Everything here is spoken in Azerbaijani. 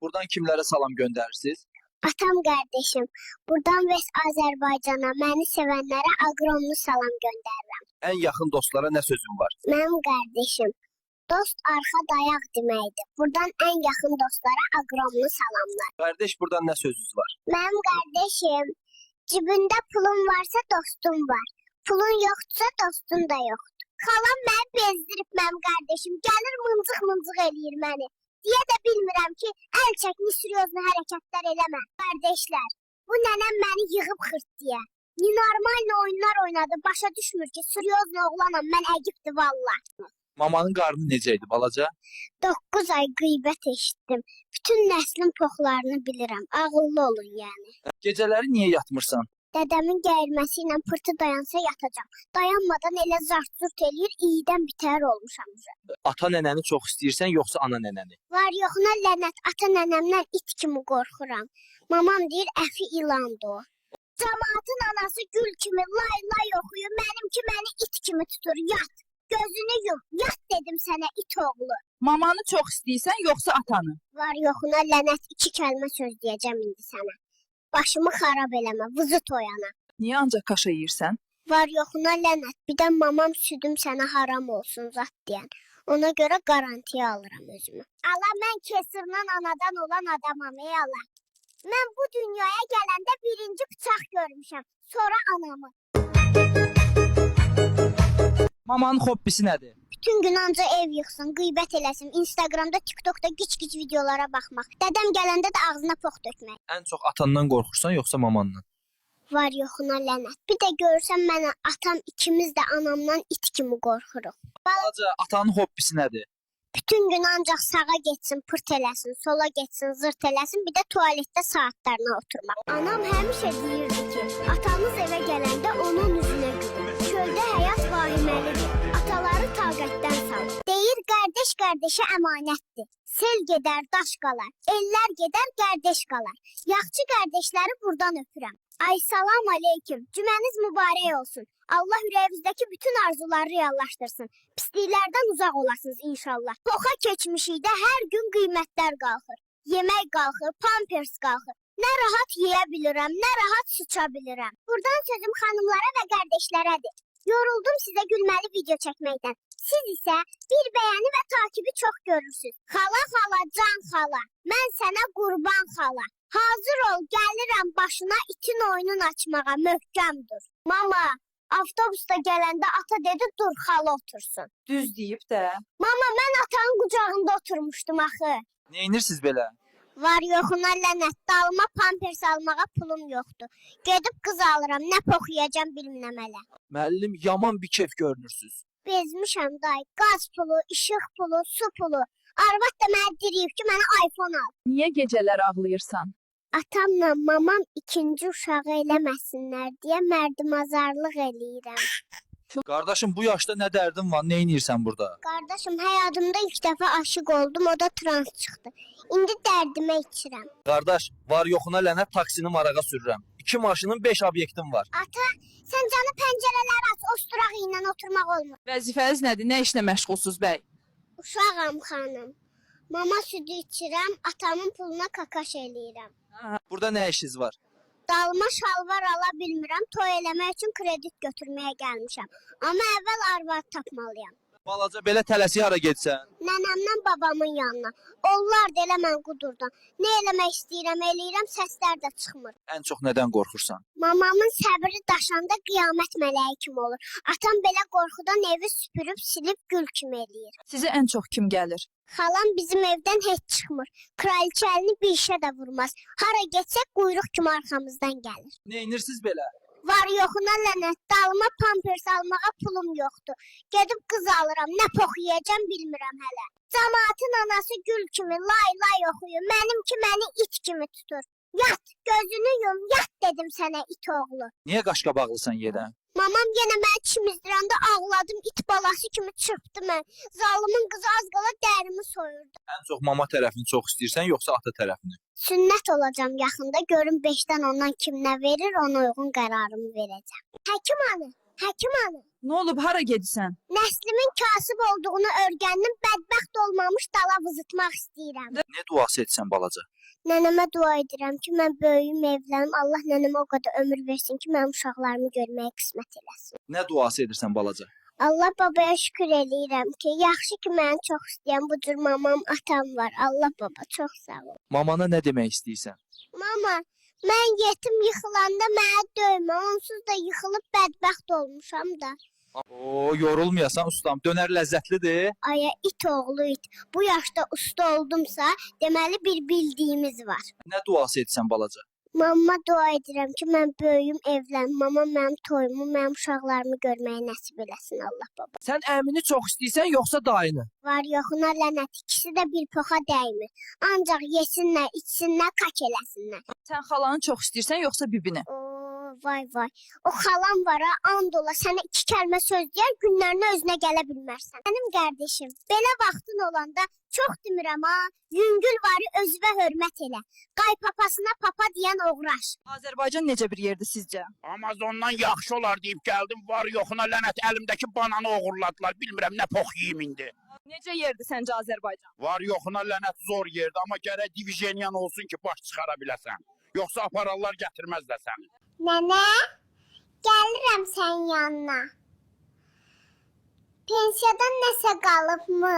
Buradan kimlərə salam göndərirsiniz? Atam qardaşım, buradan Vəs Azərbaycana, məni sevənlərə aqromlu salam göndərirəm. Ən yaxın dostlara nə sözün var? Mənim qardaşım, dost arxa dayaq deməkdir. Buradan ən yaxın dostlara aqromlu salamlar. Qardaş, buradan nə sözünüz var? Mənim qardaşım, cibində pulun varsa dostun var. Pulun yoxdursa dostun da yoxdur. Xalam məni bezdirib mənim qardaşım, gəlir mıncıq eləyir məni. Deyə də bilmirəm ki, əl çəkmi sürüyozlu hərəkətlər eləmə. Qardaşlar, bu nənəm məni yığıb xırtdıya. Normal oyunlar oynadı, başa düşmür ki, sürüyozlu oğlanam, mən əgibdir valla. Mamanın qarnı necə idi balaca? 9 ay qeybət eşitdim. Bütün nəslin poxlarını bilirəm. Ağıllı olun yəni. Gecələri niyə yatmırsan? Dədəmin gəyirməsi ilə pırtı dayansa yatacam. Dayanmadan elə zart-zurt eləyir, iyidən bitər olmuşam. Ata nənəni çox istəyirsən, yoxsa ana nənəni? Var yoxuna lənət, ata nənəmdən it kimi qorxuram. Mamam deyir, əfi ilandı o. Cəmaatın anası gül kimi lay lay oxuyur, mənimki məni it kimi tutur, yat. Gözünü yum, yat dedim sənə it oğlu. Mamanı çox istəyirsən, yoxsa atanı? Var yoxuna lənət, 2 kəlmə söz deyəcəm indi sənə. Başımı xarab eləmə, vızı toyana. Niyə ancaq kaşa yeyirsən? Var yoxuna lənət, bir də mamam südüm sənə haram olsun zat deyən. Ona görə garantiya alıram özümü. Ala, mən kesirdən anadan olan adamam, ey Allah. Mən bu dünyaya gələndə birinci bıçaq görmüşəm, sonra anamı. Mamanın hobbisi nədir? Bütün gün anca ev yıxsın, qeybət eləsin, Instagramda, TikTokda gic-gic videolara baxmaq. Dədəm gələndə də ağzına pox tökmək. Ən çox atandan qorxursan, yoxsa mamandan? Var yoxuna lənət. Bir də görürsən mənə atam ikimiz də anamdan it kimi qorxuruq. Balaca, atanın hobbisi nədir? Bütün gün ancaq sağa getsin, pırt eləsin, sola getsin, zırt eləsin, bir də tualetdə saatlarına oturmaq. Anam həmişə deyirdi ki, atamız evə gələndə onun üzünə gülür. Çöldə həyat vahiməlidir, ataları taqətdən salır. Deyir, qardaş qardaşa əmanətdir. Sel gedər, daş qalar, ellər gedər, qardaş qalar. Yaxçı qardaşları buradan öpürəm. Ay salam aleyküm, cüməniz mübarək olsun. Allah ürəyinizdəki bütün arzuları reallaşdırsın. Pisliklərdən uzaq olasınız inşallah. Poxa keçmişikdə hər gün qiymətlər qalxır. Yemək qalxır, pampers qalxır. Nə rahat yeyə bilirəm, nə rahat sıça bilirəm. Buradan sözüm xanımlara və qardaşlarədir. Yoruldum sizə gülməli video çəkməkdən. Siz isə bir bəyəni və takibi çox görürsünüz. Xala xala, can xala, mən sənə qurban xala. Hazır ol, gəlirəm başına itin oyunun açmağa, möhkəm dur. Mama, avtobusda gələndə ata dedi dur xala otursun. Düz deyib də. Mama, mən atanın qucağında oturmuşdum axı. Neyinirsiniz belə? Var yoxuna lənət, dalıma pampers almağa pulum yoxdur. Gedib qız alıram, nə poxuyacam bilmirəm hələ. Müəllim, yaman bir kef görünürsüz. Bezmişəm day, qaz pulu, işıq pulu, su pulu. Arvad da mənə deyib ki, mənə iPhone al. Niyə gecələr ağlayırsan? Atamla mamam ikinci uşağı eləməsinlər deyə mərdimazarlıq eləyirəm. Qardaşım, bu yaşda nə dərdin var, neyinirsən burada? Qardaşım, həyatımda ilk dəfə aşiq oldum, o da trans çıxdı. İndi dərdimə içirəm. Qardaş, var yoxuna lənət taksini marağa sürürəm. 2 maşının 5 obyektim var. Ata, sən canı pəncərələri aç, o sturağı ilə oturmaq olmur. Vəzifəniz nədir? Nə işlə məşğulsuz bəy? Uşağam xanım. Mama südü içirəm, atamın puluna kakaş eləyirəm. Burada nə işiniz var? Dalıma şalvar ala bilmirəm, toy eləmək üçün kredit götürməyə gəlmişəm. Amma əvvəl arvad tapmalıyam. Balaca, belə tələsi hara getsən? Nənəmdən babamın yanına. Onlar da elə mən qudurdan. Nə eləmək istəyirəm, eləyirəm, səslər də çıxmır. Ən çox nədən qorxursan? Mamamın səbri daşanda qiyamət mələyi kimi olur. Atam belə qorxudan evi süpürüb, silib gül kimi eləyir. Sizə ən çox kim gəlir? Xalam bizim evdən heç çıxmır. Kraliçə əlini bir işə də vurmaz. Hara getsək quyruq kimi arxamızdan gəlir. Neyinirsiniz belə? Var yoxuna lənət, dalıma pampers almağa pulum yoxdur. Gedib qız alıram, nə poxuyacam bilmirəm hələ. Cəmaatın anası gül kimi lay lay oxuyur, mənimki məni it kimi tutur. Yat, gözünü yum, yat dedim sənə it oğlu. Niyə qaşqabaqlısan yerə? Mamam yenə məni çimizdirəndə ağladım, it balası kimi çırpdı mən. Zalımın qızı az qala dərimi soyurdu. Ən çox mama tərəfini çox istəyirsən, yoxsa ata tərəfini? Sünnət olacam yaxında, görüm 5-dən ondan kim nə verir, ona uyğun qərarımı verəcəm. Həkim hanı, həkim hanı. Nə olub, hara gedirsən? Nəslimin kasıb olduğunu örgəndim, bədbəxt olmamış dala vızıtmaq istəyirəm. Nə duası etsən balaca? Nənəmə dua edirəm ki, mən böyüyüm, evlənim. Allah nənəmə o qədər ömür versin ki, mənim uşaqlarımı görməyə qismət eləsin. Nə duası edirsən balaca? Allah babaya şükür eləyirəm ki, yaxşı ki, məni çox istəyən bu cür mamam, atam var. Allah baba, çox sağ ol. Mamana nə demək istəyirsən? Mama, mən yetim yıxılanda mənə döymə, onsuz da yıxılıb bədbəxt olmuşam da. Oo, yorulmayasan ustam. Dönər ləzzətlidir. Aya it oğlu it. Bu yaşda usta oldumsa, deməli bir bildiyimiz var. Nə duası edirsən balaca? Mamma dua edirəm ki, mən böyüyüm, evlənim. Mama mənim toyumu, mənim uşaqlarımı görməyi nəsib eləsin Allah baba. Sən əmini çox istəyirsən yoxsa dayını? Var yoxuna lənət, ikisi də bir poxa dəymir. Ancaq yesinlər, içsinlər, kak eləsinlər. Sən xalanı çox istəyirsən yoxsa bibini? Oo, vay vay. O xalam var ha, and ola sənə 2 kəlmə söz deyər, günlərinə özünə gələ bilmərsən. Mənim qardaşım, belə vaxtın olanda çox demirəm ha, yüngül varı özünə hörmət elə. Qay papasına papa deyən oğraş. Azərbaycan necə bir yerdir sizcə? Amazondan yaxşı olar deyib gəldim, var yoxuna lənət əlimdəki bananı oğurladılar. Bilmirəm nə pox yeyim indi. Necə yerdir səncə Azərbaycan? Var yoxuna lənət zor yerdə, amma gərək divizyenyan olsun ki, baş çıxara biləsən. Yoxsa apararlar gətirməzlər səni. Nənə, gəlirəm sənin yanına. Pensiyadan nəsə qalıbmı?